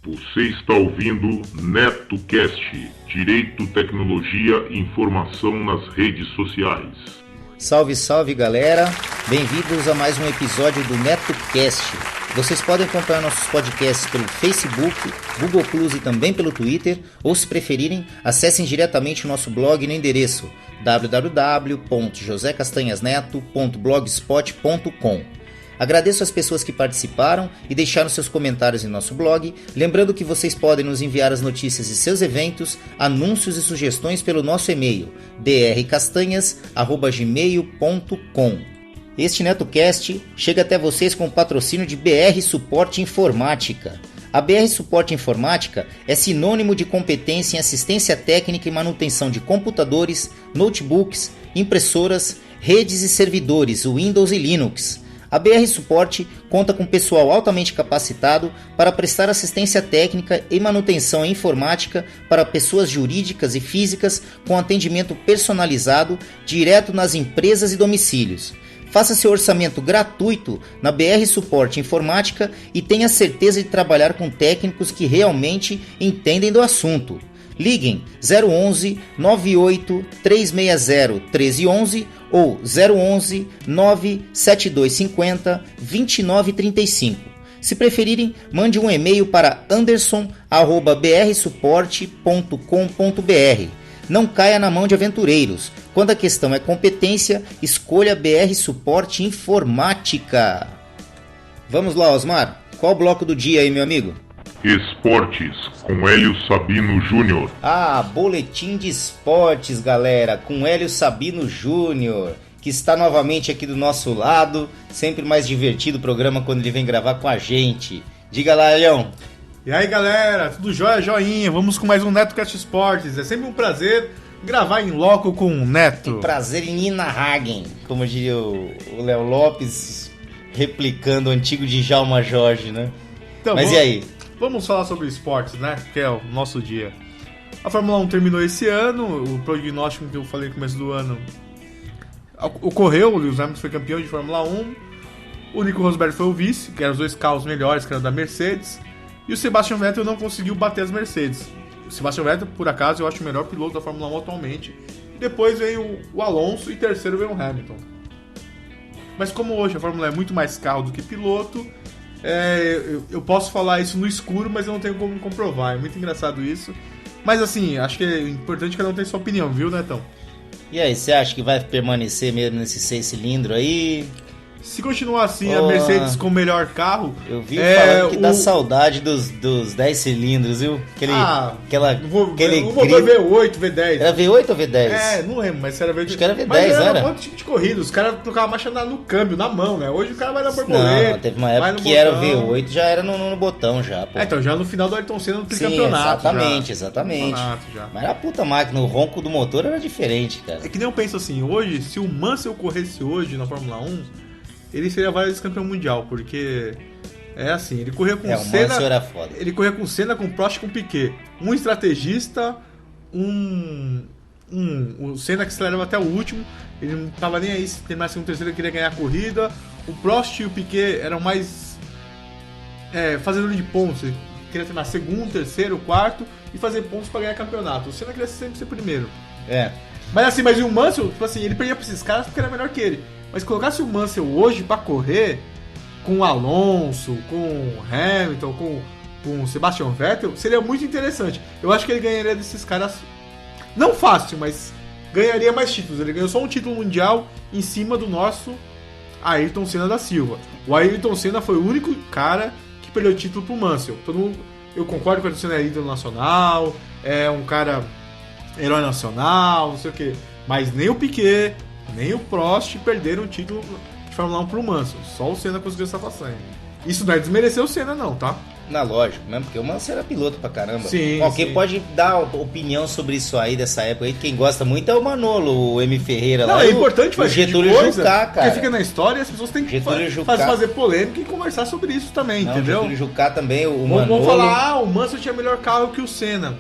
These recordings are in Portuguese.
Você está ouvindo NetoCast, Direito, Tecnologia e Informação nas redes sociais. Salve, salve galera, bem-vindos a mais um episódio do NetoCast. Vocês podem acompanhar nossos podcasts pelo Facebook, Google Plus e também pelo Twitter, ou se preferirem, acessem diretamente o nosso blog no endereço www.josecastanhasneto.blogspot.com. Agradeço às pessoas que participaram e deixaram seus comentários em nosso blog, lembrando que vocês podem nos enviar as notícias de seus eventos, anúncios e sugestões pelo nosso e-mail drcastanhas@gmail.com. Este NetoCast chega até vocês com o patrocínio de BR Suporte Informática. A BR Suporte Informática é sinônimo de competência em assistência técnica e manutenção de computadores, notebooks, impressoras, redes e servidores Windows e Linux. A BR Suporte conta com pessoal altamente capacitado para prestar assistência técnica e manutenção em informática para pessoas jurídicas e físicas com atendimento personalizado direto nas empresas e domicílios. Faça seu orçamento gratuito na BR Suporte Informática e tenha certeza de trabalhar com técnicos que realmente entendem do assunto. Liguem 011 98 360 1311 ou 011 97250 2935. Se preferirem, mande um e-mail para anderson@brsuporte.com.br. Não caia na mão de aventureiros. Quando a questão é competência, escolha BR Suporte Informática. Vamos lá, Osmar. Qual o bloco do dia aí, meu amigo? Esportes, com Hélio Sabino Júnior. Boletim de esportes, galera, com Hélio Sabino Júnior, que está novamente aqui do nosso lado. Sempre mais divertido o programa quando ele vem gravar com a gente. Diga lá, Leão. E aí, galera, tudo jóia, joinha? Vamos com mais um NetoCast Esportes. É sempre um prazer gravar em loco com o Neto. Um prazer em Nina Hagen, como diria o Léo Lopes, replicando o antigo Djalma Jorge, né? Então, Mas e aí? Vamos falar sobre esportes, né? Que é o nosso dia. A Fórmula 1 terminou esse ano, o prognóstico que eu falei no começo do ano ocorreu, o Lewis Hamilton foi campeão de Fórmula 1, o Nico Rosberg foi o vice, que eram os dois carros melhores, que eram da Mercedes, e o Sebastian Vettel não conseguiu bater as Mercedes. O Sebastian Vettel, por acaso, eu acho o melhor piloto da Fórmula 1 atualmente. Depois veio o Alonso e terceiro veio o Hamilton. Mas como hoje a Fórmula 1 é muito mais carro do que piloto, eu posso falar isso no escuro, mas eu não tenho como comprovar. É muito engraçado isso. Mas assim, acho que é importante que cada um tenha sua opinião, viu, Netão? E aí, você acha que vai permanecer mesmo nesse 6 cilindros aí? Se continuar assim, a Mercedes com o melhor carro... Eu vi falando que dá saudade dos 10 cilindros, viu? O motor V8, V10. Era V8 ou V10? Não lembro, mas era V10. Acho que era V10, mas era um outro tipo de corrida. Os caras trocavam a marcha no câmbio, na mão, né? Hoje o cara vai na borboleta. Não, teve uma época que era V8, já era no botão já, pô. Então, já no final do Ayrton Senna no tricampeonato. Exatamente. Mas a puta máquina, o ronco do motor era diferente, cara. É que nem eu penso assim, hoje, se o Mansell corresse hoje na Fórmula 1... ele seria vários campeão mundial, porque é assim, ele corria com o Senna, era foda. Ele corria com Senna, com Prost e com Piquet. Um estrategista, o Senna que acelerava até o último, ele não tava nem aí se terminasse um terceiro, ele queria ganhar a corrida. O Prost e o Piquet eram mais fazedor de pontos, ele queria terminar segundo, terceiro, quarto e fazer pontos para ganhar campeonato. O Senna queria sempre ser primeiro. Mas o Mansell, tipo assim, ele perdia pra esses caras porque era melhor que ele. Mas colocasse o Mansell hoje pra correr com o Alonso, com o Hamilton, com o Sebastian Vettel, seria muito interessante. Eu acho que ele ganharia desses caras, não fácil, mas ganharia mais títulos. Ele ganhou só um título mundial em cima do nosso Ayrton Senna da Silva. O Ayrton Senna foi o único cara que perdeu o título pro Mansell. Eu concordo que o Ayrton Senna é ídolo nacional, é um cara herói nacional, não sei o que. Mas nem o Piquet, nem o Prost perderam o título de Fórmula 1 pro Mansell. Só o Senna conseguiu essa façanha. Isso não é desmerecer o Senna, não, tá? Na lógico, mesmo porque o Mansell era piloto pra caramba. Sim, quem pode dar opinião sobre isso aí, dessa época aí, quem gosta muito é o Manolo, o M. Ferreira lá. Não, é importante fazer Getúlio Jucá, cara. Porque fica na história e as pessoas têm que fazer polêmica e conversar sobre isso também, entendeu? O Getúlio Jucá também, o Manolo. Vamos falar, o Mansell tinha melhor carro que o Senna.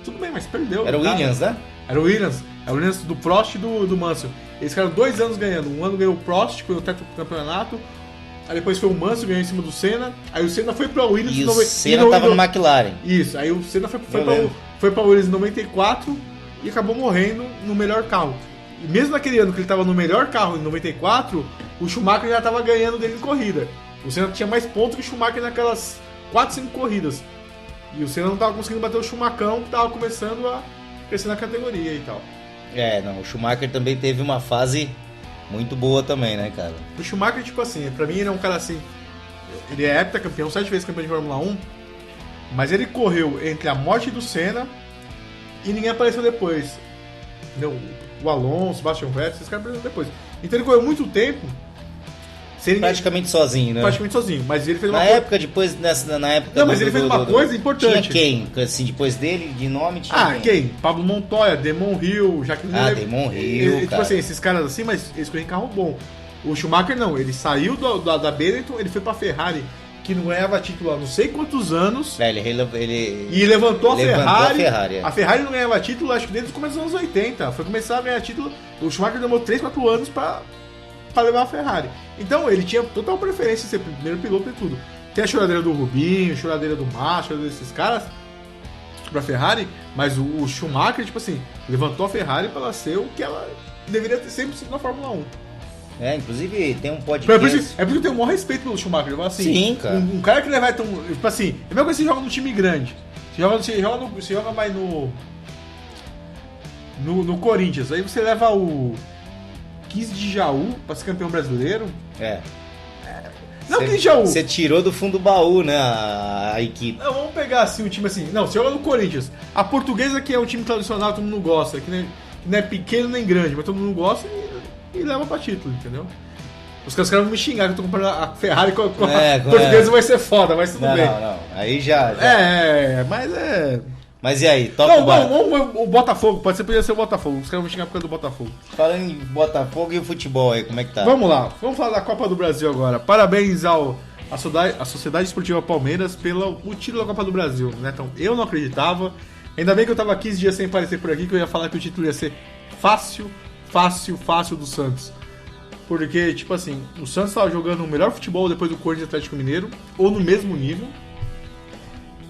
Tudo bem, mas perdeu. Era o Williams, né? Era o Williams. É o Williams do Prost e do Mansell. Eles ficaram 2 anos ganhando. Um ano ganhou o Prost, foi o tetracampeonato. aí depois foi o Mansell ganhou em cima do Senna, aí o Senna foi pra Williams E o Senna tava no McLaren. Isso, aí o Senna foi pra Williams em 94 e acabou morrendo no melhor carro. E mesmo naquele ano que ele tava no melhor carro em 94, o Schumacher já tava ganhando dele em corrida. O Senna tinha mais pontos que o Schumacher naquelas 4, 5 corridas. E o Senna não tava conseguindo bater o Schumachão, que tava começando a crescer na categoria e tal. O Schumacher também teve uma fase muito boa também, né, cara? O Schumacher, tipo assim, pra mim ele é um cara assim, ele é heptacampeão, 7 vezes campeão de Fórmula 1, mas ele correu entre a morte do Senna e ninguém apareceu depois. Entendeu? O Alonso, o Sebastian Vettel, esses caras apareceram depois. Então ele correu muito tempo praticamente sozinho, né? Praticamente sozinho, mas ele fez uma na época, depois, na época... Não, mas ele fez uma coisa importante. Tinha quem? Assim, depois dele, de nome, tinha quem? Pablo Montoya, Damon Hill, Jacqueline... Damon Hill, tipo assim, esses caras assim, mas eles correm carro bom. O Schumacher não, ele saiu da Benetton, ele foi pra Ferrari, que não ganhava título há não sei quantos anos. E levantou a Ferrari. É. A Ferrari não ganhava título, acho que desde o começo dos anos 80. Foi começar a ganhar título. O Schumacher demorou 3, 4 anos pra levar a Ferrari. Então ele tinha total preferência em ser primeiro piloto e tudo. Tem a choradeira do Rubinho, a choradeira do Massa, a choradeira desses caras pra Ferrari, mas o Schumacher, tipo assim, levantou a Ferrari pra ela ser o que ela deveria ter sempre sido na Fórmula 1. Inclusive tem um podcast... É por isso que eu tenho o maior respeito pelo Schumacher. Eu falo assim, sim, cara. Um cara que leva tão... Tipo assim, é a mesma coisa que você joga no time grande. Você joga mais no Corinthians. Aí você leva o 15 de Jaú pra ser campeão brasileiro. Não, 15 de Jaú. Você tirou do fundo do baú, né, a equipe. Não, vamos pegar assim o time assim. Não, você joga no Corinthians. A Portuguesa, que é um time tradicional, todo mundo gosta. Que não é pequeno nem grande, mas todo mundo gosta e leva pra título, entendeu? Os caras vão me xingar que eu tô comprando a Ferrari com a Portuguesa, vai ser foda, mas tudo bem. Não. Aí já. Mas é... Mas e aí, toca o Botafogo, podia ser o Botafogo. Os caras vão xingar por causa do Botafogo. Falando em Botafogo e o futebol aí, como é que tá? Vamos lá, vamos falar da Copa do Brasil agora. Parabéns à Sociedade Esportiva Palmeiras pelo título da Copa do Brasil, né? Então, eu não acreditava. Ainda bem que eu tava 15 dias sem aparecer por aqui, que eu ia falar que o título ia ser fácil do Santos. Porque, tipo assim, o Santos tava jogando o melhor futebol depois do Corinthians e Atlético Mineiro, ou no mesmo nível,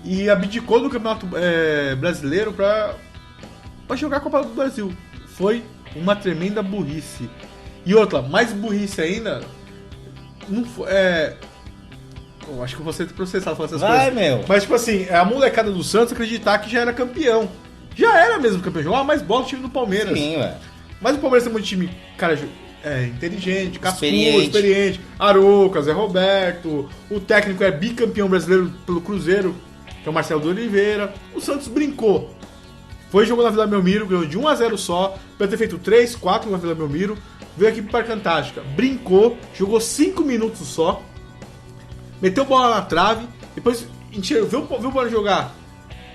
e abdicou do Campeonato Brasileiro pra jogar a Copa do Brasil. Foi uma tremenda burrice. E outra, mais burrice ainda, não foi, eu acho que eu vou ser processado falando essas coisas. Meu. Mas, tipo assim, a molecada do Santos acreditar que já era campeão. Já era mesmo campeão. Jogava mais bola que o time do Palmeiras. Sim, ué. Mas o Palmeiras tem muito time, cara, inteligente, cascudo, experiente. Arouca, Zé Roberto. O técnico é bicampeão brasileiro pelo Cruzeiro, que é o Marcelo de Oliveira. O Santos brincou. Jogou na Vila Belmiro, ganhou de 1-0 só. Podia ter feito 3, 4 na Vila Belmiro. Veio aqui pro Parque Antártica, brincou, jogou 5 minutos só. Meteu bola na trave. Depois viu o Palmeiras jogar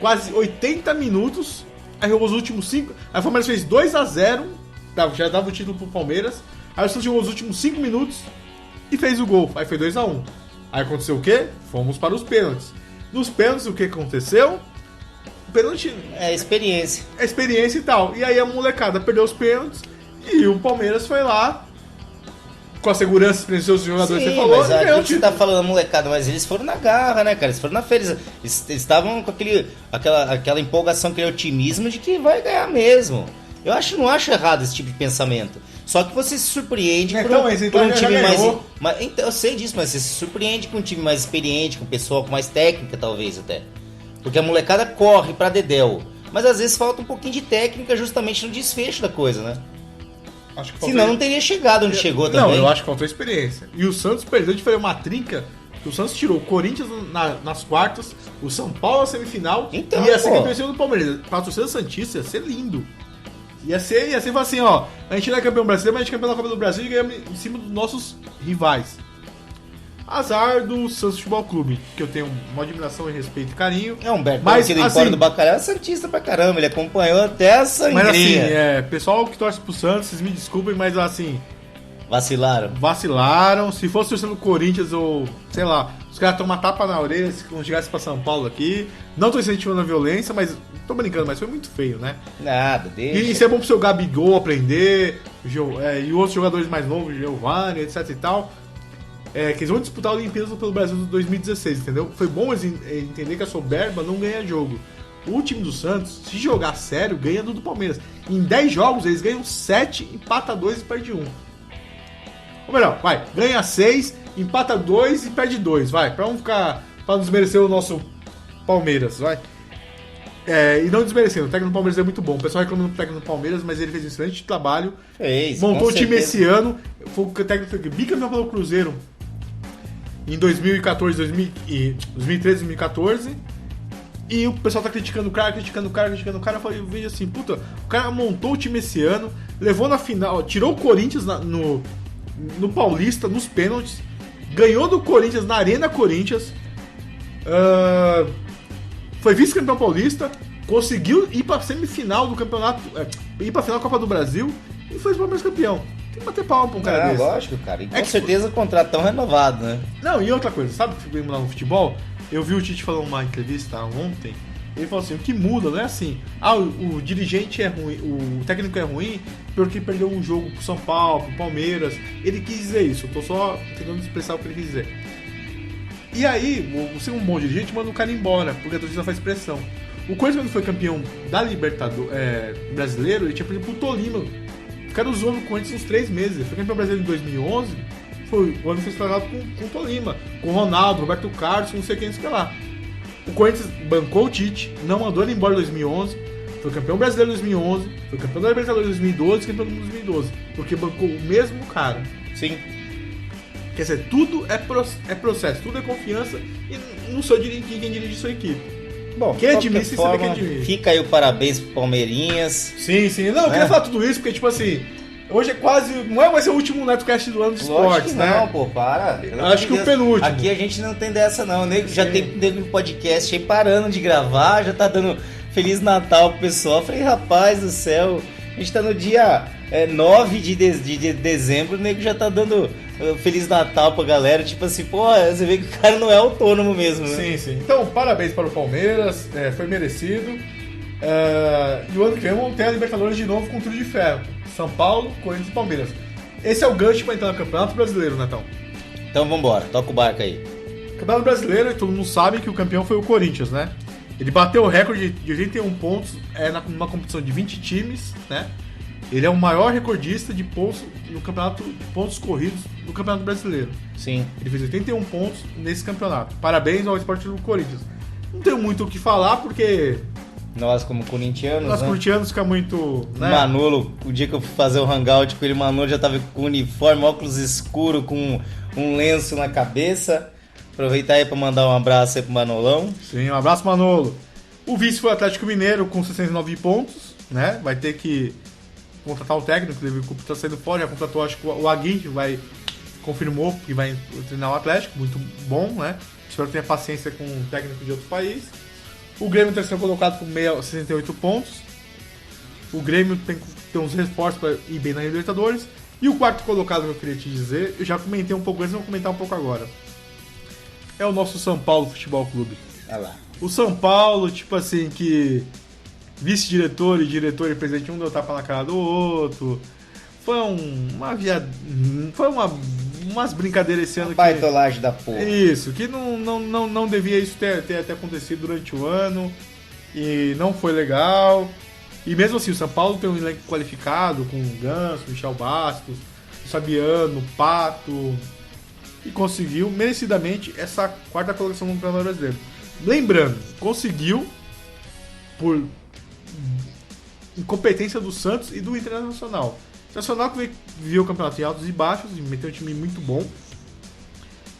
quase 80 minutos. Aí jogou os últimos 5. Aí o Palmeiras fez 2-0. Já dava o título pro Palmeiras. Aí o Santos jogou os últimos 5 minutos e fez o gol. Aí foi 2-1. Aí aconteceu o quê? Fomos para os pênaltis. Nos pênaltis, o que aconteceu? O pênalti... experiência. Experiência e tal. E aí a molecada perdeu os pênaltis e o Palmeiras foi lá com a segurança, experienciou os jogadores, você falou. Mas o que você tá falando, molecada, mas eles foram na garra, né, cara? Eles foram na feira. Eles estavam com aquela empolgação, aquele otimismo de que vai ganhar mesmo. Eu não acho errado esse tipo de pensamento. Só que você se surpreende por um time mais... Então, eu sei disso, mas você se surpreende com um time mais experiente, com um pessoal com mais técnica, talvez, até. Porque a molecada corre pra dedéu. Mas às vezes falta um pouquinho de técnica justamente no desfecho da coisa, né? Acho que senão não teria chegado onde chegou também. Não, eu acho que faltou experiência. E o Santos perdeu de fazer uma trinca. O Santos tirou o Corinthians nas quartas, o São Paulo na semifinal, então, e ia ser campeão do Palmeiras. Pra torcida santista ia ser lindo. Ia ser assim, ó, a gente não é campeão brasileiro, mas a gente é campeão da Copa do Brasil e ganhamos em cima dos nossos rivais. Azar do Santos Futebol Clube, que eu tenho uma admiração e respeito e carinho. Humberto, mas aqui do Empório do Bacalhau é santista pra caramba, ele acompanhou até a sangria. Mas assim, pessoal que torce pro Santos, vocês me desculpem, mas assim... Vacilaram. Se fosse torcendo do Corinthians ou, sei lá, os caras tomam uma tapa na orelha se não chegasse pra São Paulo aqui. Não tô incentivando a violência, mas... Tô brincando, mas foi muito feio, né? Nada, deixa. E isso é bom pro seu Gabigol aprender, e outros jogadores mais novos, Giovanni, etc e tal. que eles vão disputar a Olimpíada pelo Brasil de 2016, entendeu? Foi bom eles entender que a soberba não ganha jogo. O time do Santos, se jogar sério, ganha do Palmeiras. Em 10 jogos, eles ganham 7, empata 2 e perde 1. Ou melhor, vai, ganha 6, empata 2 e perde 2, vai. Pra não desmerecer o nosso Palmeiras, vai. E não desmerecendo, o técnico do Palmeiras é muito bom. O pessoal reclama do técnico do Palmeiras, mas ele fez um excelente trabalho. Montou o time esse ano. Foi o técnico que foi bicampeão pelo Cruzeiro em 2014, 2013, 2014. E o pessoal tá criticando o cara. Eu vejo assim, puta, o cara montou o time esse ano, levou na final, tirou o Corinthians no Paulista, nos pênaltis, ganhou do Corinthians na Arena Corinthians, foi vice-campeão paulista, conseguiu ir pra semifinal do campeonato, ir pra final da Copa do Brasil e foi o Palmeiras campeão. Tem que bater palma pra um cara desse. Lógico, cara. E com certeza o contrato tão renovado, né? Não, e outra coisa, sabe o que vem mudar no futebol? Eu vi o Tite falando numa entrevista ontem, ele falou assim, o que muda não é assim, o dirigente é ruim, o técnico é ruim porque perdeu um jogo pro São Paulo, pro Palmeiras. Ele quis dizer isso, eu tô só tentando expressar o que ele quis dizer. E aí, você um bom dirigente manda o cara embora, porque a torcida faz pressão. O Corinthians, quando foi campeão da Libertadores brasileiro, ele tinha perdido pro Tolima. O cara usou no Corinthians uns 3 meses, ele foi campeão brasileiro em 2011, foi o ano que foi estragado com o Tolima, com o Ronaldo, Roberto Carlos, não sei quem, não sei lá. O Corinthians bancou o Tite, não mandou ele embora em 2011, foi campeão brasileiro em 2011, foi campeão da Libertadores em 2012 e campeão do mundo em 2012, porque bancou o mesmo cara. Sim. Quer dizer, tudo é processo, tudo é confiança e não sou quem dirige sua equipe. Bom, quem administra, você vê quem administra. Fica aí o parabéns pro Palmeirinhas. Sim. Não, eu queria falar tudo isso porque, tipo assim, hoje é quase. Não vai ser o último NetoCast do ano de esportes, né? Não, pô, para. Acho que o penúltimo. Aqui a gente não tem dessa, não. Já tem nego podcast aí parando de gravar, já tá dando Feliz Natal pro pessoal. Eu falei, rapaz do céu, a gente tá no dia 9 de dezembro, o nego já tá dando Feliz Natal pra galera. Tipo assim, pô, você vê que o cara não é autônomo mesmo, né? Sim. Então, parabéns para o Palmeiras, foi merecido. E o ano que vem vamos ter a Libertadores de novo com tudo de ferro. São Paulo, Corinthians e Palmeiras. Esse é o gancho para entrar no Campeonato Brasileiro, Netão. Então vambora, toca o barco aí. Campeonato Brasileiro, todo mundo sabe que o campeão foi o Corinthians, né? Ele bateu o recorde de 81 pontos numa competição de 20 times, né? Ele é o maior recordista de pontos no campeonato de pontos corridos do Campeonato Brasileiro. Sim. Ele fez 81 pontos nesse campeonato. Parabéns ao Sport do Corinthians. Não tenho muito o que falar, porque nós, como corintianos, nós corintianos fica muito, né? Manolo, o dia que eu fui fazer o hangout com ele, o Manolo já tava com uniforme, óculos escuro, com um lenço na cabeça. Aproveitar aí pra mandar um abraço aí pro Manolão. Sim, um abraço, Manolo. O vice foi o Atlético Mineiro com 69 pontos, né? Vai ter que contratar o técnico, ele tá saindo fora, já contratou, acho que o Aguirre confirmou que vai treinar o Atlético, muito bom, né? Espero que tenha paciência com um técnico de outro país. O Grêmio terceiro colocado com 68 pontos. O Grêmio tem que ter uns reforços para ir bem na Libertadores. E o quarto colocado que eu queria te dizer, eu já comentei um pouco antes, vou comentar um pouco agora. É o nosso São Paulo Futebol Clube. Olha lá. O São Paulo, tipo assim, que vice-diretor e diretor e presidente, um deu tapa na cara do outro. Foi umas brincadeiras esse ano. Baitolagem da porra. Isso, que não devia isso ter acontecido durante o ano. E não foi legal. E mesmo assim, o São Paulo tem um elenco qualificado com o Ganso, Michel Bastos, o Fabiano, o Pato. E conseguiu merecidamente essa quarta colocação no Campeonato Brasileiro. Lembrando, conseguiu por incompetência do Santos e do Internacional. O Internacional que viu o campeonato em altos e baixos e meteu um time muito bom,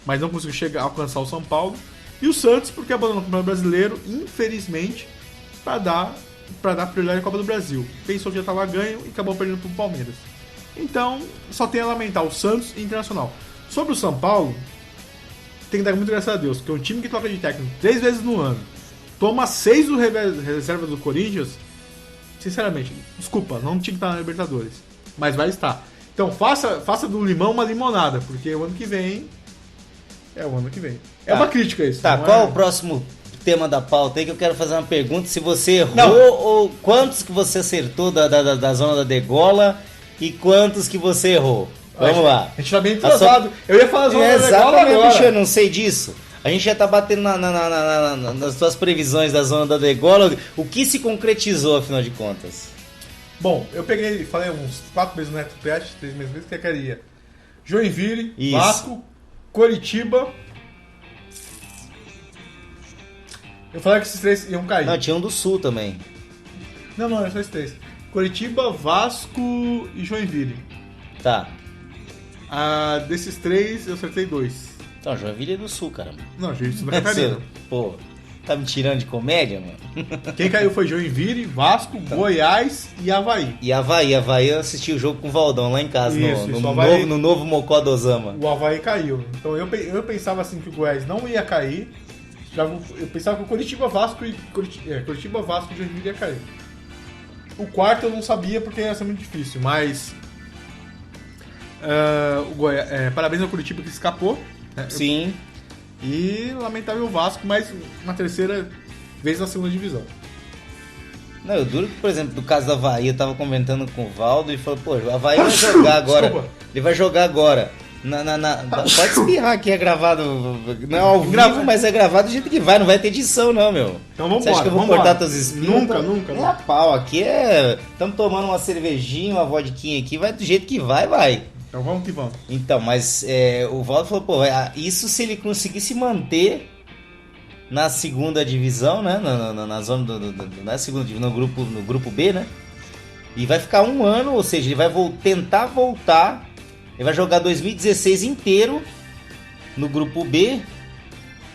mas não conseguiu alcançar o São Paulo. E o Santos porque abandonou o Campeonato Brasileiro, infelizmente, para dar prioridade à Copa do Brasil. Pensou que já estava ganho e acabou perdendo para o Palmeiras. Então, só tem a lamentar o Santos e o Internacional. Sobre o São Paulo, tem que dar muito graças a Deus, porque é um time que troca de técnico 3 vezes no ano, toma 6 do reserva do Corinthians, sinceramente, desculpa, não tinha que estar na Libertadores, mas vai estar. Então faça do limão uma limonada, porque o ano que vem é o ano que vem. É uma crítica isso. Tá, qual o próximo tema da pauta aí que eu quero fazer uma pergunta, se você errou ou quantos que você acertou da zona da degola e quantos que você errou? Vamos lá. A gente tá bem entrosado. Eu ia falar as ondas da Degola Exatamente, agora. bicho, eu não sei disso. A gente já tá batendo nas suas previsões da zona da degola. O que se concretizou, afinal de contas? Bom, eu falei uns 4 meses no NetoCast, 3 meses que eu queria. Joinville, Isso. Vasco, Coritiba. Eu falei que esses 3 iam cair. Não, tinha um do Sul também. Não, era só esses 3. Coritiba, Vasco e Joinville. Tá. Desses 3, eu acertei 2. Então, Joinville é do Sul, cara. Não, Juiz de Santa Catarina. Pô, tá me tirando de comédia, mano? Quem caiu foi Joinville, Vasco, Goiás e Avaí. E Avaí eu assisti o jogo com o Valdão lá em casa, Isso, no Avaí. novo Mocó do Osama. O Avaí caiu. Então eu pensava assim que o Goiás não ia cair. Eu pensava que o Coritiba, Vasco e Joinville ia cair. O quarto eu não sabia porque ia ser muito difícil, mas parabéns ao Coritiba que escapou. Né? Sim. E lamentável o Vasco, mas na terceira vez na segunda divisão. Não, eu duro que, por exemplo, do caso do Avaí, eu tava comentando com o Valdo e falou, pô, o Avaí vai jogar agora. Desculpa. Ele vai jogar agora. Pode espirrar aqui, é gravado. Não é ao vivo, mas é gravado do jeito que vai, não vai ter edição, não, meu. Então vamos Você acha que eu vou cortar teus espirros? Nunca. É a pau, aqui é. Estamos tomando uma cervejinha, uma vodquinha aqui, vai do jeito que vai. Então vamos que vamos. Então, mas o Valdo falou, pô, isso se ele conseguisse manter na segunda divisão, né? Na zona na segunda divisão, no grupo B, né? E vai ficar um ano, ou seja, ele vai tentar voltar. Ele vai jogar 2016 inteiro no grupo B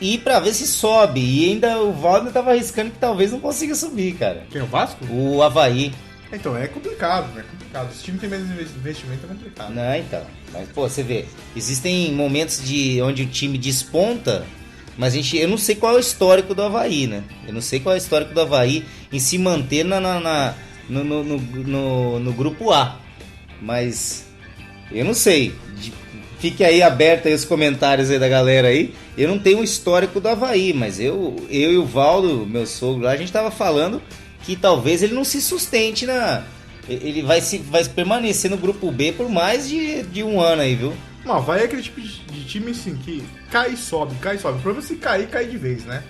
e pra ver se sobe. E ainda o Valdo tava arriscando que talvez não consiga subir, cara. Quem é o Vasco? O Avaí. Então, é complicado. Se o time tem menos investimento, é complicado. Não, então. Mas, pô, você vê, existem momentos onde o time desponta, mas eu não sei qual é o histórico do Avaí, né? Eu não sei qual é o histórico do Avaí em se manter no grupo A. Mas eu não sei. Fique aí aberto aí os comentários aí da galera aí. Eu não tenho um histórico do Avaí, mas eu e o Valdo, meu sogro lá, a gente tava falando que talvez ele não se sustente ele vai permanecer no grupo B por mais de um ano aí, viu? Não, vai aquele tipo de time assim que cai e sobe. O problema é se cair de vez, né?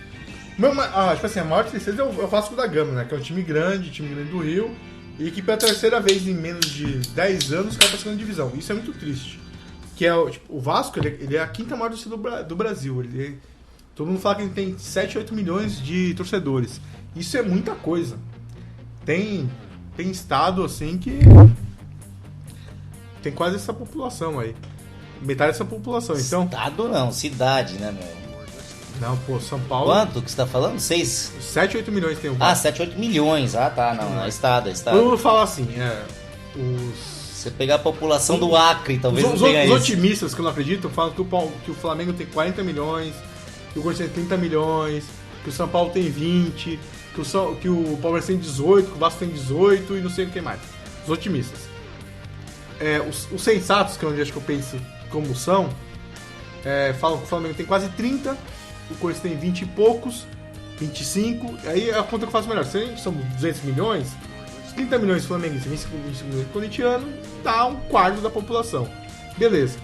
Tipo assim, a maior tristeza é o Vasco da Gama, né? Que é um time grande do Rio, e que pela terceira vez em menos de 10 anos cai pra segunda divisão. Isso é muito triste. Que é o Vasco, ele é a quinta maior torcida do Brasil. Todo mundo fala que ele tem 7, 8 milhões de torcedores. Isso é muita coisa. Tem estado assim que tem quase essa população aí. Metade dessa população, então... Estado não, cidade, né, meu? Não, pô, São Paulo... Quanto que você tá falando? 6? 7, 8 milhões tem o Vasco. 7, 8 milhões. Tá, não, é estado. Todo mundo fala assim, Você pegar a população do Acre, talvez os não tenha isso. Os otimistas que não acreditam falam que o Flamengo tem 40 milhões, que o Corinthians tem 30 milhões, que o São Paulo tem 20, que o Palmeiras tem 18, que o Vasco tem 18 e não sei o que mais. Os otimistas. Os sensatos, que é onde acho que eu penso como são, falam que o Flamengo tem quase 30, o Corinthians tem 20 e poucos, 25, aí a conta que eu faço melhor. Se são 200 milhões, 30 milhões de flamenguistas, 25 milhões de corintiano, dá um quarto da população. Beleza.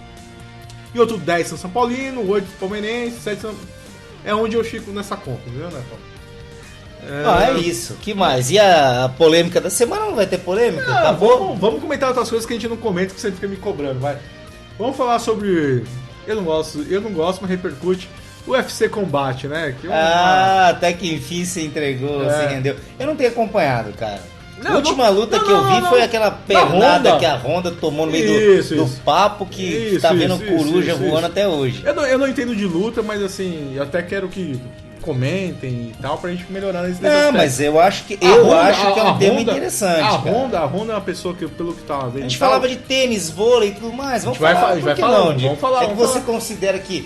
E outro 10 são São Paulino, 8 palmeirense, 7 são... É onde eu fico nessa conta, entendeu, né, Paulo? É isso. Que mais? E a polêmica da semana? Não vai ter polêmica? Acabou? Vamos comentar outras coisas que a gente não comenta, que você fica me cobrando, vai. Vamos falar sobre... Eu não gosto, mas repercute. O UFC Combate, né? Até que enfim se entregou, se rendeu. Eu não tenho acompanhado, cara. A última luta que eu vi foi aquela pernada que a Honda tomou no meio do papo, que tá vendo coruja voando até hoje. Eu não entendo de luta, mas assim, eu até quero que comentem e tal, pra gente melhorar nesse negócio. Não, mas eu acho que é um tema interessante. A Honda é uma pessoa que, pelo que tá vendo. A gente falava de tênis, vôlei e tudo mais. Vamos falar. Vamos falar. É que você considera que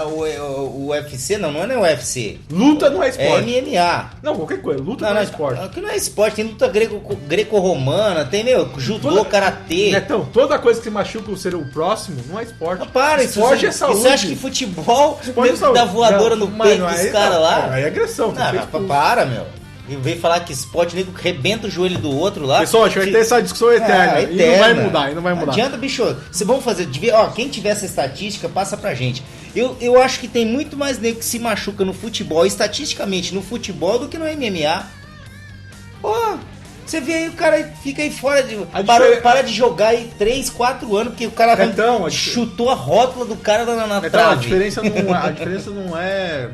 o UFC, não é o UFC. Luta não é esporte. É MMA. Não, qualquer coisa. Luta não é esporte. Que não é esporte, tem luta greco-romana, tem, judô, karatê. Então, toda coisa que machuca o próximo não é esporte. Não, para, esporte é saúde. Você acha que futebol dá voadora no peito dos caras lá? Aí é agressão. Para, meu. E veio falar que esporte, nego rebenta o joelho do outro lá. Pessoal, a gente vai ter essa discussão eterna. E não vai mudar, e não vai mudar. Não adianta, bicho. Se vamos fazer. Ó, quem tiver essa estatística, passa pra gente. Eu acho que tem muito mais nego que se machuca no futebol, estatisticamente, no futebol do que no MMA. Pô, você vê aí o cara fica aí fora de. Para de jogar aí 3, 4 anos, porque o cara chutou a rótula do cara na trave. A diferença não é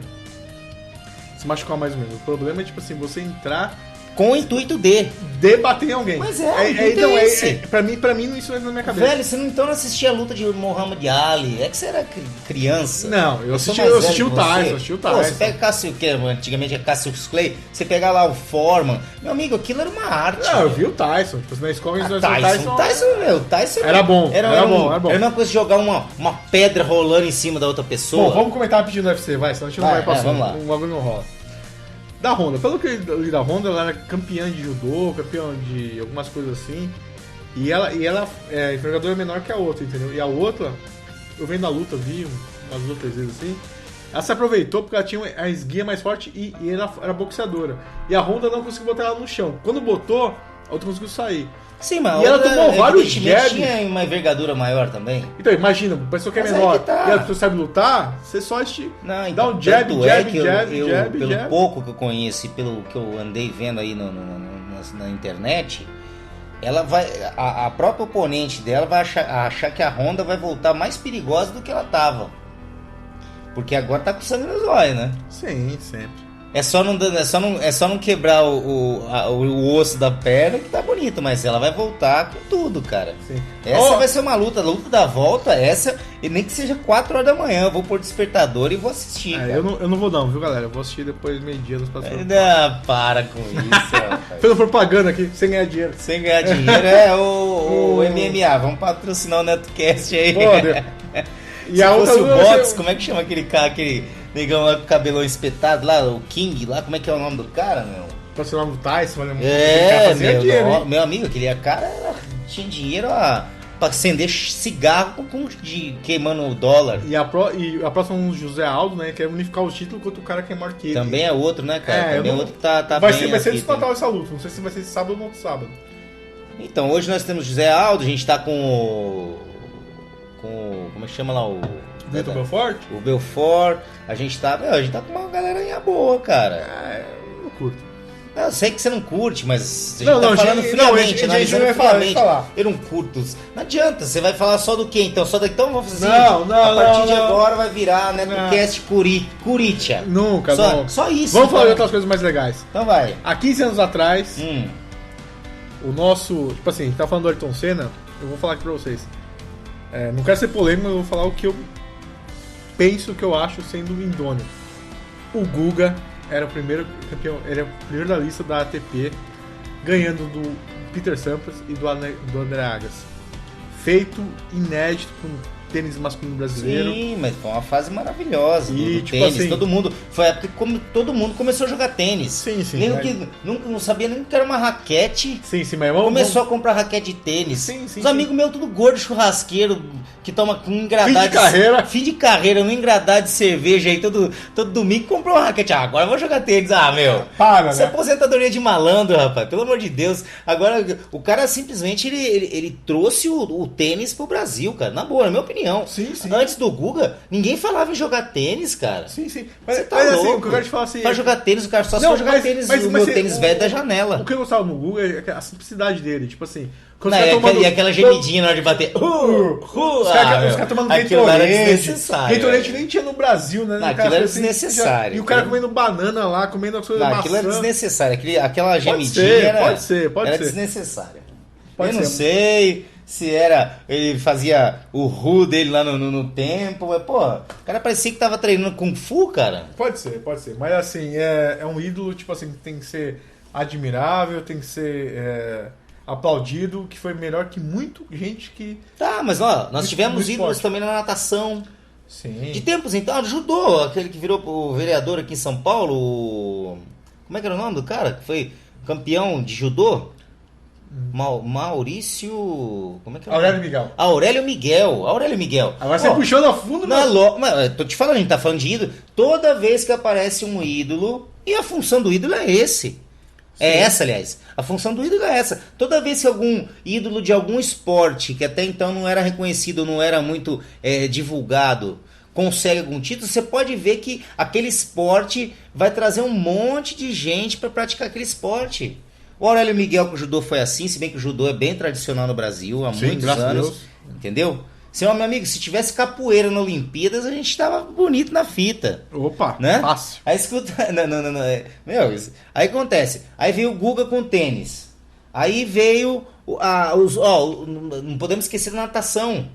se machucar mais ou menos. O problema é, tipo assim, você entrar com o intuito de debater em alguém. Mas esse. Pra mim isso não é na minha cabeça. Velho, você não assistia a luta de Muhammad Ali. É que você era criança. Não, eu assisti o Tyson. Pô, você pega Cassius, que antigamente é Cassius Clay, você pega lá o Foreman. Meu amigo, aquilo era uma arte. Não, eu vi o Tyson. Tipo, na escola Tyson era bom. Era bom. Era uma coisa de jogar uma pedra rolando em cima da outra pessoa. Bom, vamos comentar rapidinho do UFC, vai, senão a gente não vai passar. Vamos lá. O bagulho não rola. Da Honda, pelo que eu li da Honda, ela era campeã de judô, campeã de algumas coisas assim. E ela é envergadura menor que a outra, entendeu? E a outra, eu vendo a luta, vi umas 2 ou 3 vezes assim. Ela se aproveitou porque ela tinha a esguia mais forte e ela era boxeadora. E a Honda não conseguiu botar ela no chão. Quando botou, a outra conseguiu sair. Sim, mas e ela tomou vários jabs. Tinha uma envergadura maior também. Então, imagina, a pessoa que é menor e a pessoa sabe lutar, você só dá um jab. Pelo pouco que eu conheço e pelo que eu andei vendo aí na internet, ela vai, a própria oponente dela vai achar que a Honda vai voltar mais perigosa do que ela tava. Porque agora tá com sangue nos olhos, né? Sim, sempre. É só não quebrar o osso da perna que tá bonito, mas ela vai voltar com tudo, cara. Sim. Essa vai ser uma luta, a luta da volta, e nem que seja 4 horas da manhã, eu vou pôr despertador e vou assistir. Eu não vou não, viu, galera? Eu vou assistir depois meio-dia nos próximos. Não, para com isso, rapaz. Fazendo propaganda aqui, sem ganhar dinheiro. Sem ganhar dinheiro, o MMA, vamos patrocinar o NetoCast aí. E se a fosse outra o Box, como é que chama aquele cara, aquele negão lá com o cabelão espetado lá, o King lá, como é que é o nome do cara, meu? Pode ser o nome do Tyson, olha, meu amigo, aquele cara tinha dinheiro pra acender cigarro queimando o dólar. E a próxima é o José Aldo, né, que é unificar os títulos contra o cara que é maior que ele. Também é outro, né, cara? Também é outro que tá vai bem. Vai ser disputável essa luta, não sei se vai ser sábado ou não sábado. Então, hoje nós temos José Aldo, a gente tá com como é que chama lá o Vitor Belfort? O Belfort. A gente tá com uma galerinha boa, cara. Eu não curto. Eu sei que você não curte, mas a gente tá falando friamente, analisando friamente. Falar. Eu não curto. Não adianta, você vai falar só do quê? Então, então vamos fazer assim. A partir de agora vai virar NetoCast Curitia. Nunca, só isso. Vamos falar de outras coisas mais legais. Então vai. Há 15 anos atrás, o nosso... Tipo assim, a gente tá falando do Ayrton Senna, eu vou falar aqui pra vocês. Não quero ser polêmico, mas eu vou falar o que eu penso, que eu acho sendo idôneo. O Guga era o primeiro campeão, ele é o primeiro da lista da ATP, ganhando do Peter Sampras e do André Agassi. Feito inédito com tênis masculino brasileiro. Sim, mas foi uma fase maravilhosa do tipo tênis. assim, todo mundo, foi a época que todo mundo começou a jogar tênis. Sim. Que nunca não sabia nem que era uma raquete. Sim, mas começou a comprar raquete de tênis. Sim. Os amigos meus, tudo gordo, churrasqueiro, que toma com engradado fim de carreira, um engradado de cerveja aí todo domingo comprou uma raquete. Agora eu vou jogar tênis. Meu. Isso é aposentadoria de malandro, rapaz. Pelo amor de Deus. Agora, o cara simplesmente ele trouxe o tênis pro Brasil, cara. Na boa, na minha opinião. Sim. Antes do Guga, ninguém falava em jogar tênis, cara. Sim. Você tá mas louco. assim, o que eu quero te falar assim... Pra jogar tênis, o cara só for jogar tênis, o meu tênis velho da janela. O que eu gostava no Guga é a simplicidade dele. Tipo assim... E aquela gemidinha na hora de bater. Os caras tomando Gatorade. Gatorade nem tinha no Brasil, né? Aquilo era desnecessário. E o cara comendo banana lá, comendo as coisas maçã. Aquilo era desnecessário. Aquela gemidinha pode ser. Desnecessária. Eu não sei se era... Ele fazia o Ru dele lá no tempo. Mas, pô, o cara parecia que tava treinando Kung Fu, cara. Pode ser. Mas, assim, é um ídolo, tipo assim, que tem que ser admirável, tem que ser... aplaudido, que foi melhor que muita gente que... Tá, mas ó, nós tivemos ídolos também na natação. Sim. De tempos então, judô, aquele que virou o vereador aqui em São Paulo, como é que era o nome do cara? Que foi campeão de judô? Maurício... Como é que é? Aurélio Miguel. Agora você puxou no fundo, mas tô te falando, a gente tá falando de ídolo. Toda vez que aparece um ídolo, e a função do ídolo é esse. É Sim. essa, aliás. A função do ídolo é essa. Toda vez que algum ídolo de algum esporte, que até então não era reconhecido, não era muito divulgado, consegue algum título, você pode ver que aquele esporte vai trazer um monte de gente para praticar aquele esporte. O Aurélio Miguel com o judô foi assim, se bem que o judô é bem tradicional no Brasil há Sim, muitos graças a anos. Deus. Entendeu? Meu amigo, se tivesse capoeira na Olimpíadas, a gente tava bonito na fita. Opa, Né? fácil. Aí escuta. Não. Meu, aí acontece. Aí veio o Guga com tênis. Aí veio. Não podemos esquecer da natação.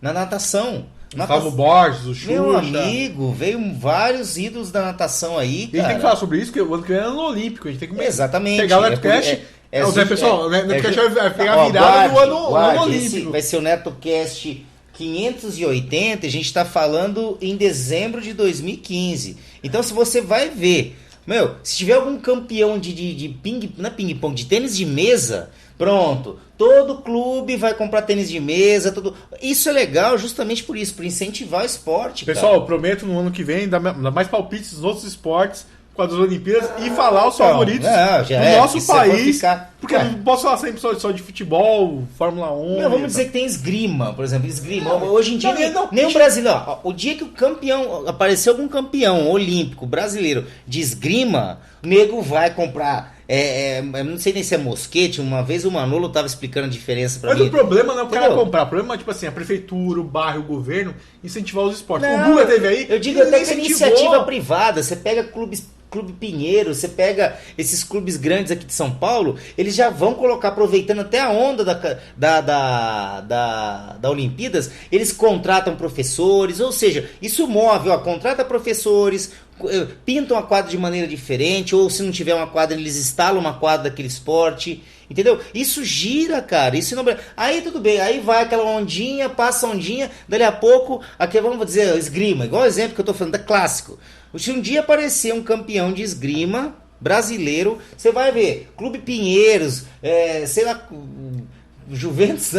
Na natação. Gustavo Borges, o Xuxa. Meu amigo, veio vários ídolos da natação aí. E a gente tem que falar sobre isso, porque o ano que vem é ano olímpico. A gente tem que Exatamente. pegar o NetoCast. Pessoal, o NetoCast vai pegar a virada do ano olímpico. Vai ser o NetoCast 580, a gente está falando em dezembro de 2015. Então, se você vai ver, se tiver algum campeão de ping-pong, de tênis de mesa, pronto, todo clube vai comprar tênis de mesa, tudo. Isso é legal justamente por isso, por incentivar o esporte. Pessoal, cara. eu prometo no ano que vem dar mais palpites nos outros esportes com as Olimpíadas e falar os favoritos do nosso país. Porque eu não posso falar sempre só de futebol, Fórmula 1. Vamos dizer que tem esgrima, por exemplo. Esgrima. Hoje em dia, nem o Brasil. O dia que o campeão, apareceu algum campeão olímpico brasileiro de esgrima, o nego vai comprar. Eu não sei nem se é mosquete. Uma vez o Manolo tava explicando a diferença pra mim. Mas o problema não é o cara Entendeu? comprar. O problema é, tipo assim, a prefeitura, o bairro, o governo incentivar os esportes. Não, O Lula teve aí. eu digo até que é iniciativa privada. Você pega Clube Pinheiro, você pega esses clubes grandes aqui de São Paulo, eles já vão colocar, aproveitando até a onda da Olimpíadas, eles contratam professores, ou seja, isso move, contrata professores, pintam a quadra de maneira diferente, ou se não tiver uma quadra, eles instalam uma quadra daquele esporte, entendeu? Isso gira, cara, isso não... Aí tudo bem, aí vai aquela ondinha, passa a ondinha, dali a pouco, aqui vamos dizer, esgrima, igual o exemplo que eu tô falando, da clássico. Se um dia aparecer um campeão de esgrima brasileiro, você vai ver, Clube Pinheiros, sei lá, Juventus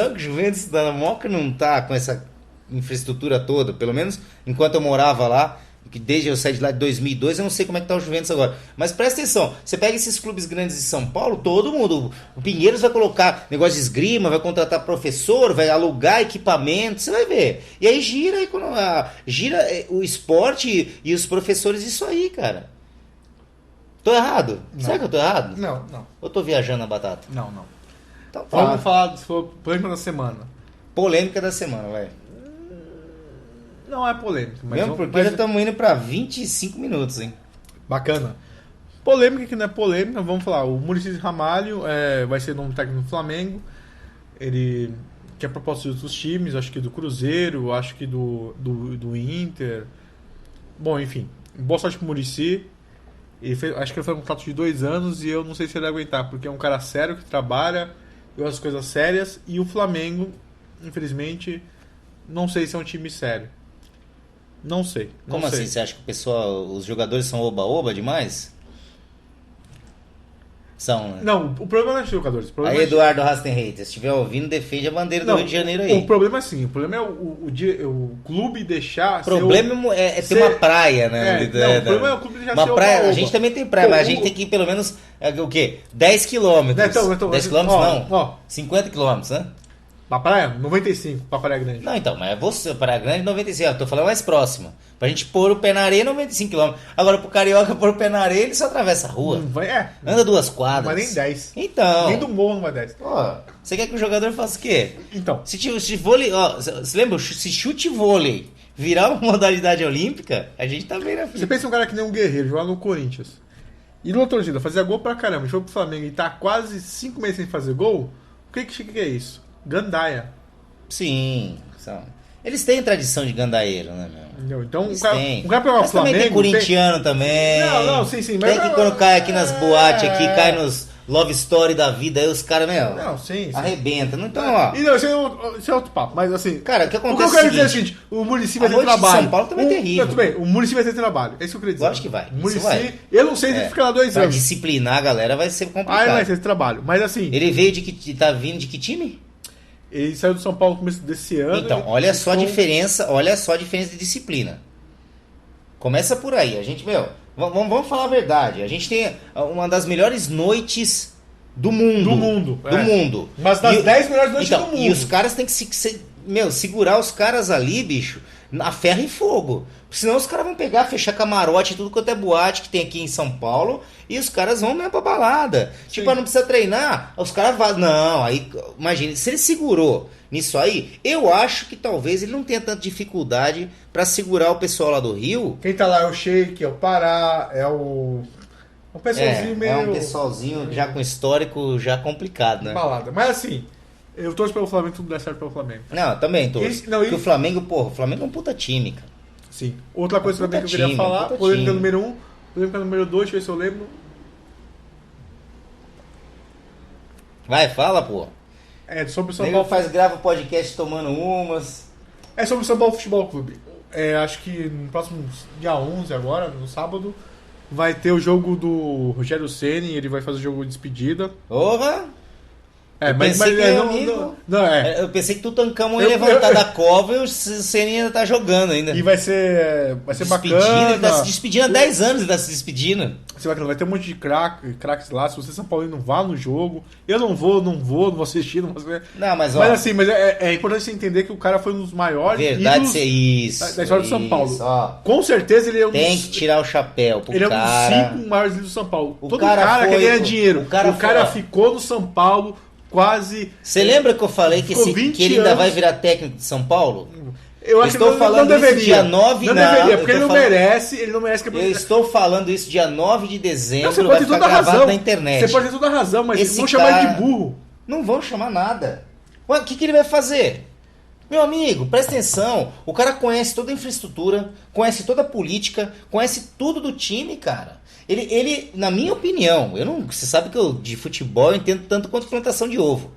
da Moca não tá com essa infraestrutura toda, pelo menos enquanto eu morava lá, que desde eu saí de lá de 2002, eu não sei como é que tá o Juventus agora. Mas presta atenção, você pega esses clubes grandes de São Paulo, todo mundo, o Pinheiros vai colocar negócio de esgrima, vai contratar professor, vai alugar equipamento, você vai ver. E aí gira o esporte e os professores, isso aí, cara. Tô errado? Não. Será que eu tô errado? Não. Ou tô viajando na batata? Não. Então tá. Vamos falar sobre polêmica da semana. Polêmica da semana, vai. Não é polêmica, mas... Mesmo porque já estamos indo pra 25 minutos, hein? Bacana. Polêmica que não é polêmica, vamos falar. O Muricy Ramalho vai ser novo técnico do Flamengo. Ele tinha proposta de outros times, acho que do Cruzeiro, acho que do Inter. Bom, enfim. Boa sorte pro Muricy. Acho que ele foi um contrato de 2 anos e eu não sei se ele vai aguentar, porque é um cara sério que trabalha, gosta das coisas sérias. E o Flamengo, infelizmente, não sei se é um time sério. Não sei. Como assim? Você acha que os jogadores são oba-oba demais? São, né? Não, o problema não é os jogadores. Aí, Eduardo Rastenreiter, se estiver ouvindo, defende a bandeira do Rio de Janeiro aí. O problema é assim, o problema é o clube deixar... O problema é ter uma praia, né? O problema é o clube deixar uma ser praia, oba-oba. a gente também tem praia, mas a gente tem que ir pelo menos, o quê? 10 quilômetros. 10 quilômetros não, 50 quilômetros, né? Pra praia? 95, pra Praia Grande. Não, então, mas você, Praia Grande, 95, eu tô falando mais próximo. Pra gente pôr o pé na areia, 95 km. Agora, pro Carioca pôr o pé na areia, ele só atravessa a rua. Anda 2 quadras. Mas nem 10. Então. Nem do morro não vai 10. Você quer que o jogador faça o quê? Então. Se vôlei, você lembra? Se chute vôlei virar uma modalidade olímpica, a gente tá bem na frente. Você pensa um cara que nem um guerreiro, jogar no Corinthians. E no torcida, fazia gol pra caramba. Foi pro Flamengo e tá quase 5 meses sem fazer gol. O que é isso? Gandaia. Sim, são. Eles têm tradição de gandaeiro, né, meu? Então, um cara pega o mas Flamengo... também tem corintiano também. Não, sim. Mas tem que quando cai aqui nas boates, cai nos Love Story da vida, aí os caras, sim. arrebentam. Então, ó... E não, isso é outro papo, mas assim... Cara, o que acontece eu quero dizer é o seguinte, o Muricy vai ter trabalho. São Paulo também é terrível. Tudo bem, o Muricy vai ter trabalho, é isso que eu queria dizer. Lógico que vai. O Muricy, eu não sei se ele fica lá 2 anos. Pra disciplinar a galera vai ser complicado. Vai ter trabalho, mas assim... Ele veio tá vindo de que time? Ele saiu do São Paulo no começo desse ano. Então, olha só a diferença de disciplina. Começa por aí. A gente, Vamos falar a verdade. A gente tem uma das melhores noites do mundo. Do mundo. Mas das 10 melhores noites do mundo. E os caras têm que segurar os caras ali, bicho, a ferro e fogo. Senão os caras vão pegar, fechar camarote, tudo quanto é boate que tem aqui em São Paulo, e os caras vão mesmo pra balada. Sim. Tipo, não precisa treinar, os caras vão. Não, aí, imagina, se ele segurou nisso aí, eu acho que talvez ele não tenha tanta dificuldade pra segurar o pessoal lá do Rio. Quem tá lá é o Sheik, é o Pará, é o. Um pessoalzinho meio. É um pessoalzinho já com histórico já complicado, né? Balada. Mas assim, eu torço pelo Flamengo, tudo dá certo pelo Flamengo. Não, eu também tô. Porque o Flamengo, porra, o Flamengo é um puta time, cara. Sim. Outra coisa também que eu queria falar, polêmica número 1, polêmica número 2, deixa eu ver se eu lembro. Vai, fala, pô. É sobre o São Paulo. Paulo. Grava podcast tomando umas. É sobre o São Paulo Futebol Clube. Acho que no próximo dia 11 agora, no sábado, vai ter o jogo do Rogério Ceni, ele vai fazer o jogo de despedida. Porra! Eu pensei que Tutankhamon ia levantar da cova e o Ceni ainda tá jogando ainda. E vai ser bacana. Ele tá se despedindo há 10 anos, ele tá se despedindo. Vai ter um monte de craques lá. Se você São Paulo não vá no jogo, eu não vou assistir, não vou assistir. Não, mas é importante você entender que o cara foi um dos maiores ídolos da história do São Paulo. Ó, com certeza ele é um tem que tirar o chapéu pro ele cara. É um dos 5 maiores ídolos do São Paulo. Todo cara quer ganhar dinheiro. O cara ficou no São Paulo quase. Você lembra que eu falei que ele ainda vai virar técnico de São Paulo? Eu acho que não deveria. Dia 9, não deveria, porque ele não merece. Eu estou falando isso dia 9 de dezembro. Você pode ter toda a razão na internet. Você pode ter toda a razão, mas esse não chamar ele de burro. Não vão chamar nada. Ué, o que ele vai fazer? Meu amigo, presta atenção. O cara conhece toda a infraestrutura, conhece toda a política, conhece tudo do time, cara. Ele, na minha opinião, você sabe que eu de futebol eu entendo tanto quanto plantação de ovo.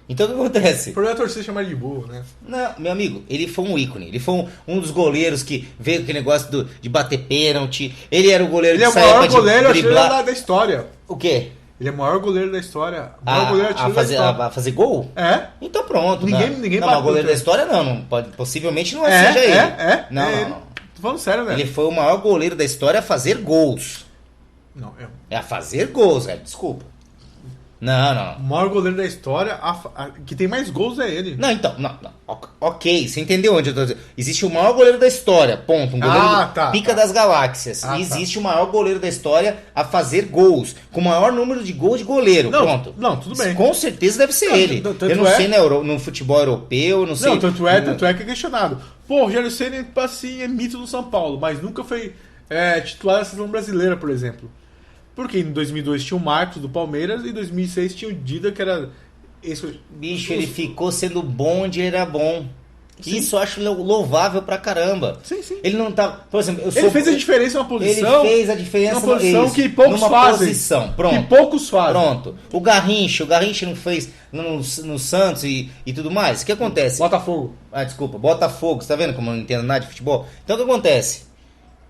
Então o que acontece? O problema é a torcida chamar ele de burro, né? Não, meu amigo, ele foi um ícone. Ele foi um dos goleiros que veio com aquele negócio de bater pênalti. Ele era o goleiro que saiu pra driblar. Da história. O quê? Ele é o maior goleiro da história. O maior goleiro a fazer gol? É. Então pronto. Ninguém não, mas o goleiro da história não pode, possivelmente não seja ele. Não. Tô falando sério, né? Ele foi o maior goleiro da história a fazer gols. Não, é a fazer gols, velho. Desculpa. Não. O maior goleiro da história, que tem mais gols é ele. Não, então, não. Ok, você entendeu onde eu tô dizendo? Existe o maior goleiro da história, ponto. Um goleiro pica das galáxias. E existe o maior goleiro da história a fazer gols. Com o maior número de gols de goleiro, pronto. Não, tudo bem. Com certeza deve ser ele. Eu não sei no futebol europeu, não sei. Não, tanto é que é questionado. Pô, o Rogério Ceni, assim, é mito do São Paulo, mas nunca foi titular da seleção brasileira, por exemplo. Porque em 2002 tinha o Marcos do Palmeiras e em 2006 tinha o Dida, que era... Bicho, ele ficou sendo bom onde ele era bom. Sim. Isso eu acho louvável pra caramba. Sim. Ele não tá... Por exemplo, ele fez a diferença numa posição... Ele fez a diferença numa posição que poucos fazem. Posição. Pronto. Que poucos fazem. Pronto. O Garrincha não fez no Santos e tudo mais. O que acontece? Botafogo. Desculpa. Botafogo. Você tá vendo como eu não entendo nada de futebol? Então o que acontece?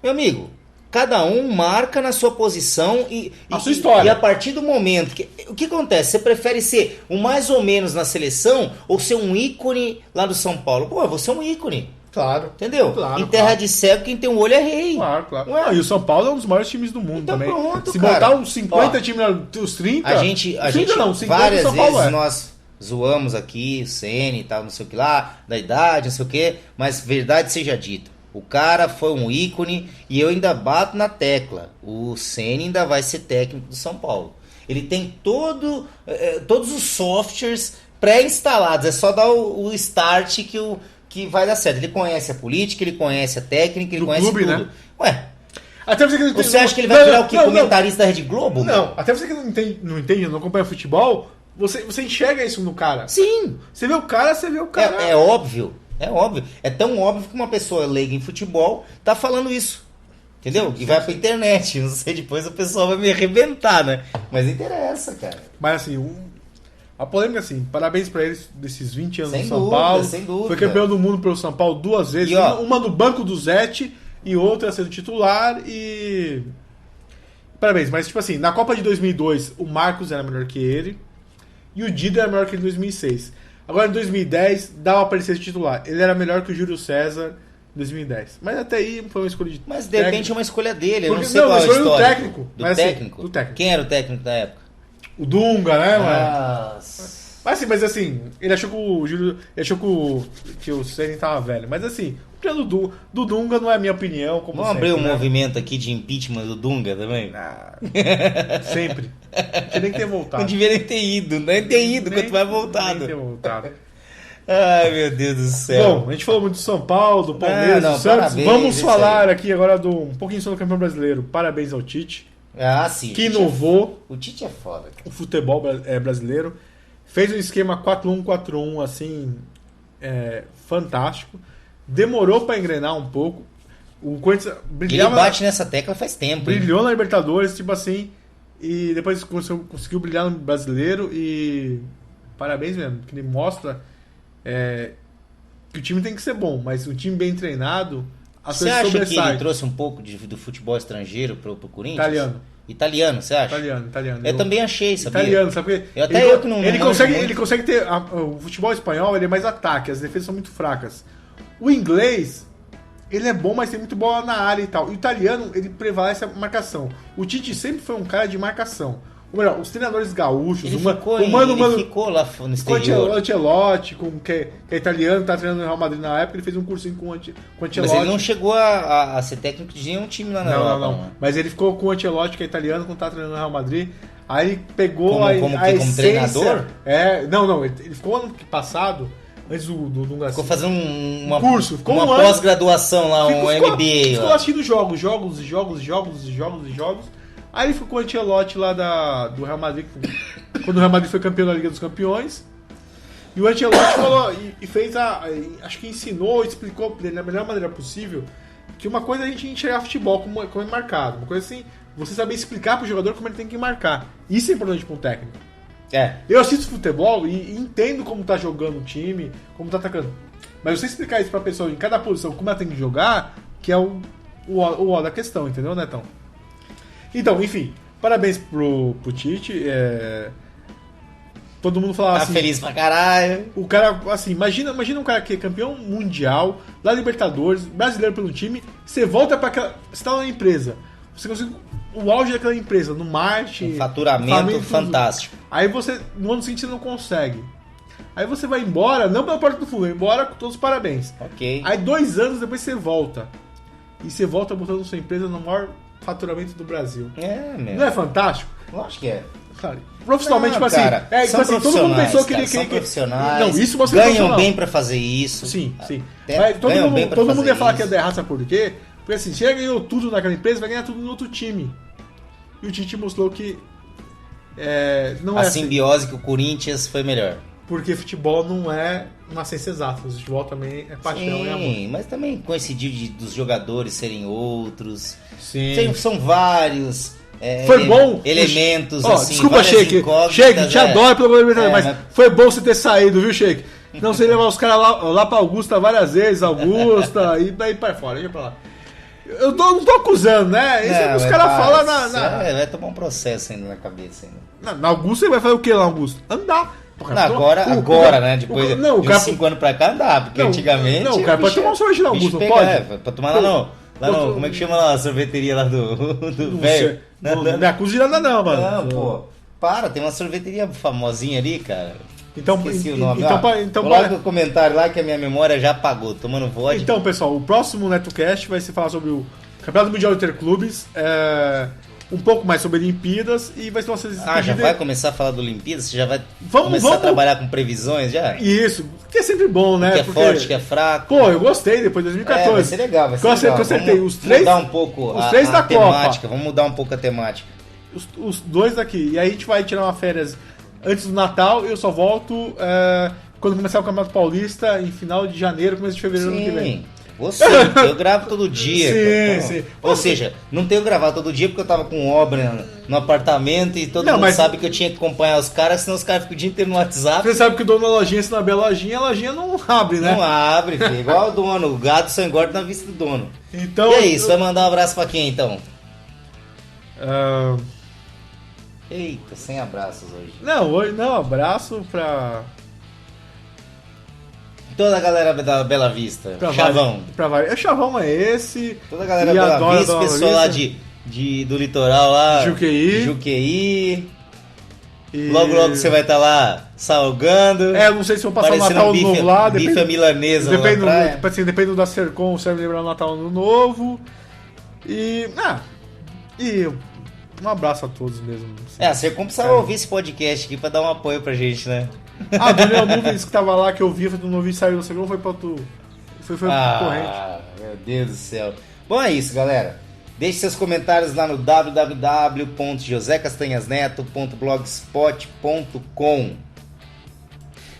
Meu amigo... Cada um marca na sua posição a sua história. E a partir do momento... O que acontece? Você prefere ser um mais ou menos na seleção ou ser um ícone lá do São Paulo? Pô, você é um ícone. Claro. Entendeu? Claro, em terra de cego, quem tem um olho é rei. Claro. E o São Paulo é um dos maiores times do mundo então também. Pronto, se botar uns 50 times, uns 30... A gente várias vezes nós zoamos aqui, o Ceni e tal, não sei o que lá, da idade, não sei o que, mas verdade seja dita. O cara foi um ícone e eu ainda bato na tecla. O Ceni ainda vai ser técnico do São Paulo. Ele tem todos os softwares pré-instalados. É só dar o start que vai dar certo. Ele conhece a política, ele conhece a técnica, ele conhece clube, tudo. Né? Ué, até você acha que ele vai virar o quê? Comentarista da Rede Globo? Não, até você que não entende, não acompanha futebol, você enxerga isso no cara. Sim. Você vê o cara. É óbvio. É óbvio. É tão óbvio que uma pessoa leiga em futebol tá falando isso. Entendeu? E vai pra internet. Não sei, depois o pessoal vai me arrebentar, né? Mas interessa, cara. Mas assim, a polêmica, assim, parabéns pra eles desses 20 anos sem no São Paulo. Sem dúvida. Foi campeão do mundo pelo São Paulo 2 vezes. Uma no banco do Zete e outra sendo titular e... Parabéns. Mas, tipo assim, na Copa de 2002, o Marcos era melhor que ele e o Dida era melhor que ele em 2006. Agora, em 2010, dava pra ele ser titular. Ele era melhor que o Júlio César 2010. Mas até aí foi uma escolha de Mas de repente é uma escolha dele, eu não Porque- sei não, qual é a mas foi do história. técnico. Do Mas, assim, técnico? do técnico. Quem era o técnico da época? O Dunga, né, mano? Nossa. Mas assim, ele achou que o Júlio. Ele achou que o Ceni tava velho. Mas assim, o plano do Dunga não é a minha opinião. Como Vamos sempre, abrir um né? movimento aqui de impeachment do Dunga também? Ah, sempre. Tinha nem que ter voltado. Não devia nem ter ido, nem ter ido, Nem- quanto mais voltado. nem ter voltado. Ai, meu Deus do céu. Bom, a gente falou muito do São Paulo, do Palmeiras, não, do Santos. parabéns, Vamos isso falar aqui agora um pouquinho sobre o campeão brasileiro. Parabéns ao Tite, Ah, sim. que o Tite inovou O Tite é foda, cara. o futebol brasileiro. Fez um esquema 4-1-4-1 assim, fantástico. Demorou para engrenar um pouco. O Corinthians Ele brilhava, bate nessa tecla faz tempo, hein? brilhou na Libertadores, tipo assim, e depois conseguiu brilhar no brasileiro. E parabéns mesmo, que ele mostra que o time tem que ser bom, mas um time bem treinado, as Você coisas acha que sobressaem. ele trouxe um pouco do futebol estrangeiro pro Corinthians? Italiano. Italiano, você acha? Italiano. Eu também achei, sabia? Italiano, sabe? Porque Até eu que não ele manjo consegue, muito. ele consegue ter. O futebol espanhol ele é mais ataque, as defesas são muito fracas. O inglês, ele é bom, mas tem muito bola na área e tal. O italiano, ele prevalece a marcação. O Tite sempre foi um cara de marcação. Ou melhor, os treinadores gaúchos, Ele ficou lá no com o exterior. Ancelotti, que é italiano, tá treinando no Real Madrid na época, ele fez um cursinho com o Ancelotti. Mas ele não chegou a ser técnico de nenhum time lá na Europa. Não. Mas ele ficou com o Ancelotti, que é italiano, quando tá treinando no Real Madrid. Aí ele pegou Como- a, como a que, como essência. treinador? Não. Ele ficou ano passado, antes do Ficou fazendo uma ficou uma um ano. pós-graduação lá, um MBA. Ficou lá. assistindo jogos. Aí ele ficou com o Ancelotti lá do Real Madrid, quando o Real Madrid foi campeão da Liga dos Campeões. E o Ancelotti falou, e fez acho que ensinou, explicou pra ele da melhor maneira possível, que uma coisa é a gente enxergar futebol como é marcado. Uma coisa assim, você saber explicar pro jogador como ele tem que marcar. Isso é importante pra um técnico. Eu assisto futebol e entendo como tá jogando o time, como tá atacando. Mas você explicar isso pra pessoa em cada posição, como ela tem que jogar, que é o ó da questão, entendeu, Netão? Então, enfim, parabéns pro Tite. Todo mundo falava Tá assim. feliz pra caralho. O cara, assim, imagina um cara que é campeão mundial, da Libertadores, brasileiro pelo time, você volta pra aquela. Você tá numa empresa. Você consegue o auge daquela empresa, no marketing. Faturamento tudo. fantástico. Aí você, no ano seguinte, você não consegue. Aí você vai embora, não pela porta do fundo, vai embora com todos os parabéns. Ok. Aí 2 anos depois você volta. E você volta botando sua empresa no maior faturamento do Brasil. Meu. Não é fantástico? Lógico que é. Cara, profissionalmente, Não, tipo assim. cara, Tipo são assim, todo mundo pensou que ele são queria. profissionais. Não, isso você ganham bem pra fazer isso. Sim. Até Mas todo ganham bem mundo, pra todo mundo fazer ia falar que isso. ia dar errado, sabe por quê? Porque assim, se ele ganhou tudo naquela empresa, vai ganhar tudo no outro time. E o Tite mostrou que não A é assim. simbiose com o Corinthians foi melhor. Porque futebol não é uma ciência exata. O futebol também é paixão e amor. Sim, mas também coincidiu dos jogadores serem outros. Sim. São vários Foi bom. elementos, Ó, assim, desculpa, várias Sheik. incógnitas, Sheik, te adoro pelo amor de Deus, mas mas- foi bom você ter saído, viu, Sheik? Não sei levar os caras lá pra Augusta várias vezes, Augusta, e daí pra fora, deixa pra lá. Eu não tô acusando, né? Isso é o que os Não, caras para, falam vai tomar um processo ainda na cabeça ainda. na Augusta. Você vai fazer o que lá, Augusta? Andar. Pô, cara, Agora, né? Depois não, o de cara, uns 5 anos pra cá andar, porque Não, antigamente. não, o cara pode tomar um sorvete na bicho Augusta, não pega, pode? pra tomar lá não. Lá não, como é que chama lá a sorveteria lá do velho? não me acusa de nada não, mano. Não, pô. Para, tem uma sorveteria famosinha ali, cara. Então, Esqueci o nome. então, Coloca no comentário lá que a minha memória já apagou, tomando vodka. Então, pessoal, o próximo NetoCast vai se falar sobre o Campeonato Mundial Interclubes, um pouco mais sobre Olimpíadas e vai ser uma já vai começar a falar do Olimpíadas? Você já vai Vamos- começar a trabalhar com previsões já? Isso, que é sempre bom, né? Que é Porque- forte, que é fraco. Pô, eu gostei depois de 2014. Vai ser legal, vai ser Eu legal. acertei Vamos os três. mudar um pouco os três da a temática, Copa. vamos mudar um pouco a temática. Os dois daqui. E aí a gente vai tirar uma férias antes do Natal e eu só volto quando começar o Campeonato Paulista em final de janeiro, começo de fevereiro do ano que vem. Sim, você, eu gravo todo dia. Sim, cara. sim. Ou seja, não tenho gravado todo dia porque eu tava com obra no apartamento e todo Não, mundo mas- sabe que eu tinha que acompanhar os caras, senão os caras ficam o dia inteiro no WhatsApp. Você sabe que o dono da lojinha, se não abrir a lojinha não abre, né? Não abre, filho. Igual o dono, o gado só engorda na vista do dono. Então, E é isso, vai mandar um abraço pra quem então? Eita, sem abraços hoje. Não, hoje não, abraço pra. toda a galera da Bela Vista. Chavão. É Chavão, é esse. Toda a galera da Bela Vista, o pessoal lá do litoral lá. Juqueí. E... Logo você vai estar lá salgando. Não sei se vou passar o Natal no Novo lá. Bife milanesa depende da Sercom, você vai lembrar o Natal no Novo. E um abraço a todos mesmo. A Sercom precisava ouvir esse podcast aqui pra dar um apoio pra gente, né? Do Leon Nuvens que tava lá, que eu vi, não vi, saiu do Sercom, foi pra outro... Foi corrente. Meu Deus do céu. Bom, é isso, galera. Deixe seus comentários lá no www.josecastanhasneto.blogspot.com.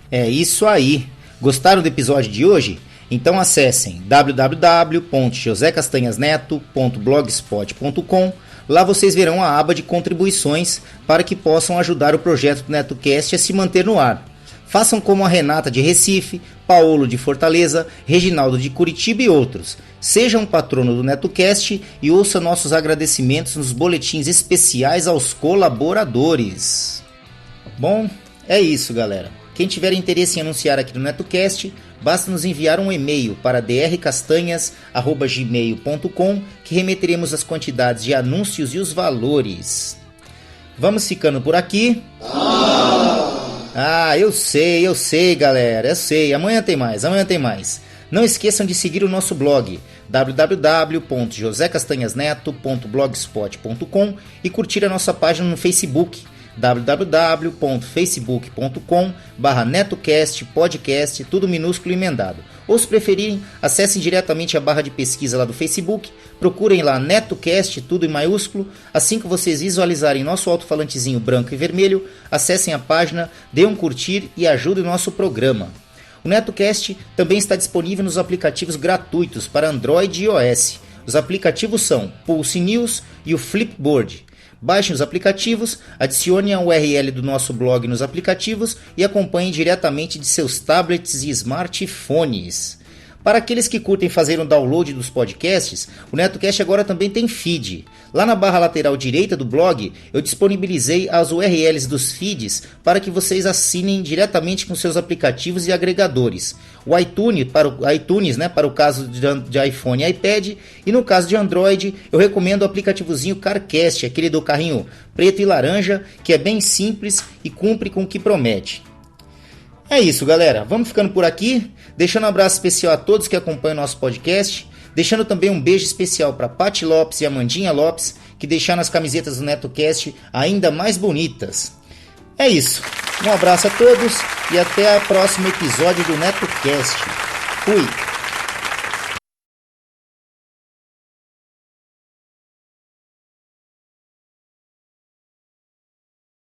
É isso aí. Gostaram do episódio de hoje? Então acessem www.josecastanhasneto.blogspot.com. Lá vocês verão a aba de contribuições para que possam ajudar o projeto do NetoCast a se manter no ar. Façam como a Renata de Recife, Paulo de Fortaleza, Reginaldo de Curitiba e outros. Seja um patrono do NetoCast e ouça nossos agradecimentos nos boletins especiais aos colaboradores. Bom, é isso, galera. Quem tiver interesse em anunciar aqui no NetoCast, basta nos enviar um e-mail para drcastanhas@gmail.com que remeteremos as quantidades de anúncios e os valores. Vamos ficando por aqui. Eu sei, galera, eu sei. Amanhã tem mais. Não esqueçam de seguir o nosso blog www.josecastanhasneto.blogspot.com e curtir a nossa página no Facebook www.facebook.com/netocast podcast, tudo minúsculo e emendado. Ou se preferirem, acessem diretamente a barra de pesquisa lá do Facebook, procurem lá NetoCast, tudo em maiúsculo. Assim que vocês visualizarem nosso alto-falantezinho branco e vermelho, acessem a página, dêem um curtir e ajudem o nosso programa. O NetoCast também está disponível nos aplicativos gratuitos para Android e iOS. Os aplicativos são Pulse News e o Flipboard. Baixem os aplicativos, adicionem a URL do nosso blog nos aplicativos e acompanhem diretamente de seus tablets e smartphones. Para aqueles que curtem fazer um download dos podcasts, o NetoCast agora também tem feed. Lá na barra lateral direita do blog, eu disponibilizei as URLs dos feeds para que vocês assinem diretamente com seus aplicativos e agregadores. O iTunes, para o caso de iPhone e iPad, e no caso de Android, eu recomendo o aplicativozinho CarCast, aquele do carrinho preto e laranja, que é bem simples e cumpre com o que promete. É isso, galera. Vamos ficando por aqui, deixando um abraço especial a todos que acompanham o nosso podcast, deixando também um beijo especial para Paty Lopes e Amandinha Lopes, que deixaram as camisetas do NetoCast ainda mais bonitas. É isso. Um abraço a todos e até o próximo episódio do NetoCast. Fui!